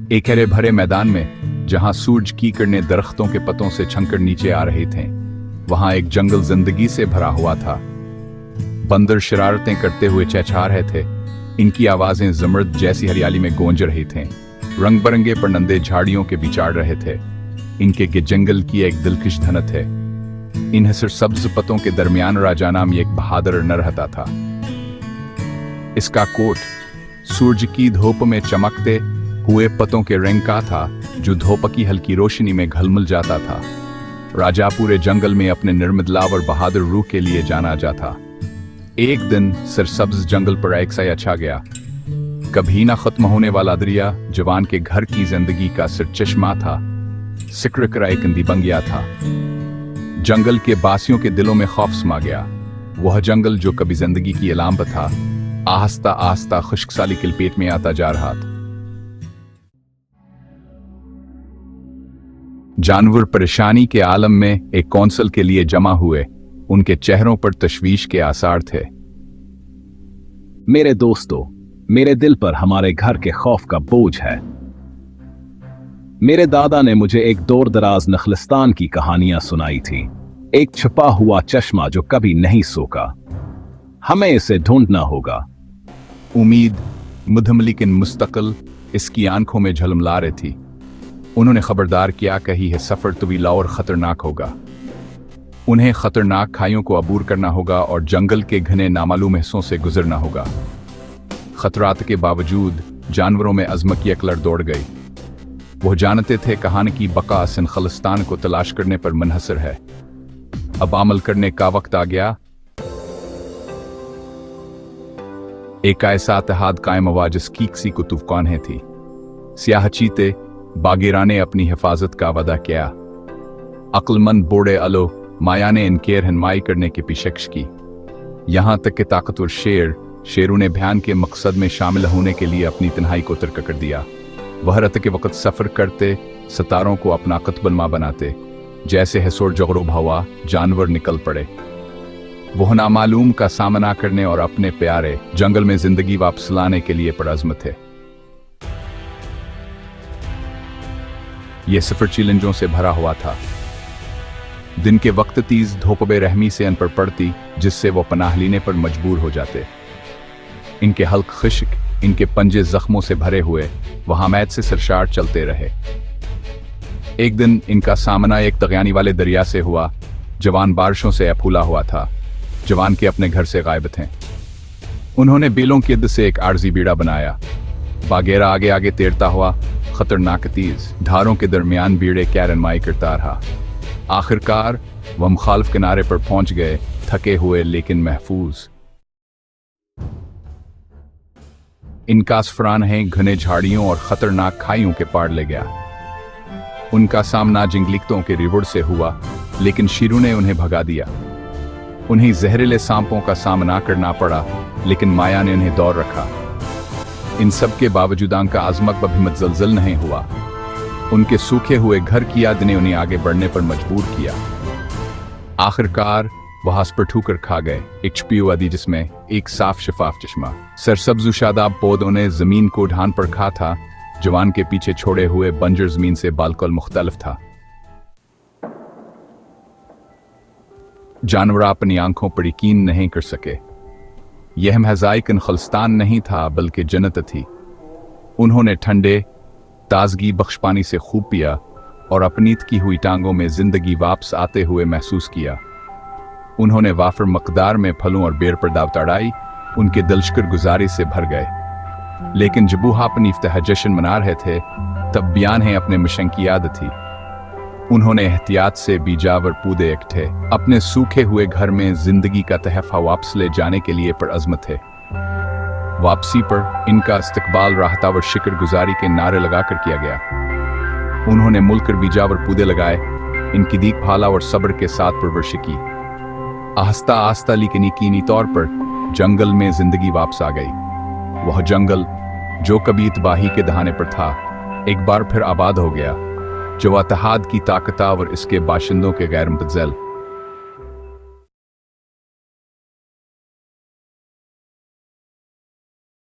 एक हरे भरे मैदान में जहां सूरज की किरणें दरख्तों के पत्तों से छनकर नीचे आ रहे थे, वहां एक जंगल जिंदगी से भरा हुआ था। बंदर शरारतें करते हुए चहचहा रहे थे। इनकी आवाजें जमर्द जैसी हरियाली में गूंज रही थीं। रंग बिरंगे परिंदे झाड़ियों के बीच आड़ रहे थे। इनके जंगल की एक दिलकश धनत है। इन हसर सब्ज पत्तों के दरमियान राजा नाम एक बहादुर नर रहता था। इसका कोट सूरज की धूप में चमकते हुए पत्तों के रंग का था, जो धूप की हल्की रोशनी में घलमल जाता था। राजा पूरे जंगल में अपने निर्मदलाव और बहादुर रूह के लिए जाना जाता। एक दिन सरसब्ज जंगल पर एक साया छा गया। कभी ना खत्म होने वाला दरिया जवान के घर की जिंदगी का सरचश्मा था। सिक्र कराइकंदी बन गया था। जंगल के बासियों के दिलों में खौफ समा गया। वह जंगल जो कभी जिंदगी की अलामत था, आहिस्ता आहिस्ता खुश्कसाली की लपेट में आता जा रहा था। जानवर परेशानी के आलम में एक कौंसल के लिए जमा हुए। उनके चेहरों पर तशवीश के आसार थे। मेरे दोस्तों, मेरे दिल पर हमारे घर के खौफ का बोझ है। मेरे दादा ने मुझे एक दूर दराज नखलिस्तान की कहानियां सुनाई थी। एक छुपा हुआ चश्मा जो कभी नहीं सोखा। हमें इसे ढूंढना होगा। उम्मीद मधम लेकिन मुस्तकिल इसकी आंखों में झलमला रही थी। उन्होंने खबरदार किया, कही है सफर तवीला और खतरनाक होगा। उन्हें खतरनाक खाइयों को अबूर करना होगा और जंगल के घने नामालूम हिस्सों से गुजरना होगा। खतरात के बावजूद जानवरों में अज़्म की एक लड़ दौड़ गई। वो जानते थे कहानी की बका सिन खालिस्तान को तलाश करने पर मुनहसर है। अब अमल करने का वक्त आ गया। एक ऐसा इत्तेहाद कायम हुआ जिसकी किसी को तूफ़ान है थी। सियाह चीते बागीरा ने अपनी हिफाजत का वादा किया। अक्लमंद बूढ़े अलो माया ने इनकी रहनुमाई करने की पेशकश की। यहां तक कि ताकतवर शेरों ने अभियान के मकसद में शामिल होने के लिए अपनी तन्हाई को तर्क कर दिया। वह रात के वक्त सफर करते, सितारों को अपना कतबनमा बनाते। जैसे हसोर जगरूब हवा जानवर निकल पड़े। वह नामालूम का सामना करने और अपने प्यारे जंगल में जिंदगी वापस लाने के लिए परअज़्म थे। यह सफर चैलेंजों से भरा हुआ था। दिन के वक्त तेज धूप बेरहमी से अन पर पड़ती, जिससे वो पनाह लेने पर मजबूर हो जाते। इनके हल्क खुश्क, इनके पंजे जख्मों से भरे हुए वहां मैद से सरशार चलते रहे। एक दिन इनका सामना एक तगयानी वाले दरिया से हुआ। जवान बारिशों से फूला हुआ था। जवान के अपने घर से गायब थे। उन्होंने बेलों की इद्द से एक आर्जी बीड़ा बनाया। बागेरा आगे आगे तैरता हुआ खतरनाक तेज धारों के दरमियान बीड़े क्या रहनुमाई करता रहा। आखिरकार वह मुखालिफ किनारे पर पहुंच गए, थके हुए लेकिन महफूज। इनका सफरान है घने झाड़ियों और खतरनाक खाइयों के पार ले गया। उनका सामना जंगलिकतों के रिवुड़ से हुआ, लेकिन शेरों ने उन्हें भगा दिया। उन्हें जहरीले सांपों का सामना करना पड़ा, लेकिन माया ने उन्हें दौड़ रखा। इन सब के बावजूद उनका आज़मक कभी मुतज़लज़ल नहीं हुआ। उनके सूखे हुए घर की याद ने उन्हें आगे बढ़ने पर मजबूर किया। आखिरकार वह हंस पर ठोकर खा गए। एक छुपी हुई वादी जिसमें एक साफ शफाफ चश्मा सरसब्ज़ शादाब पौधों ने जमीन को ढान पर खा था। जवान के पीछे छोड़े हुए बंजर जमीन से बालकल मुख्तलिफ था। जानवर अपनी आंखों पर यकीन नहीं कर सके। यह महज़ाइकन खालिस्तान नहीं था, बल्कि जन्नत थी। उन्होंने ठंडे ताजगी बख्श पानी से खूब पिया और अपनी की हुई टांगों में जिंदगी वापस आते हुए महसूस किया। उन्होंने वाफर मकदार में फलों और बेर पर दाव तड़ाई। उनके दिल शुक्र गुजारी से भर गए। लेकिन जब वह अपनी इफ्तिहा जश्न मना रहे थे, तब बयान है अपने मिशन की याद थी। उन्होंने एहतियात से बीजावर पौधे इकट्ठे अपने सूखे हुए घर में जिंदगी का तहफा वापस ले जाने के लिए परअज़्म थे। वापसी पर इनका इस्तकबाल राहतावर शुक्र गुजारी के नारे लगाकर किया गया। उन्होंने मुलकर बीजावर पौधे लगाए, इनकी देखभाल और सब्र के साथ परवरिश की। आहिस्ता आहिस्ता लेकिन यकीनी तौर पर जंगल में जिंदगी वापस आ गई। वह जंगल जो कभी तबाही के दहाने पर था, एक बार फिर आबाद हो गया। जो इत्तेहाद की ताकत और इसके बाशिंदों के गैर मुतज़ल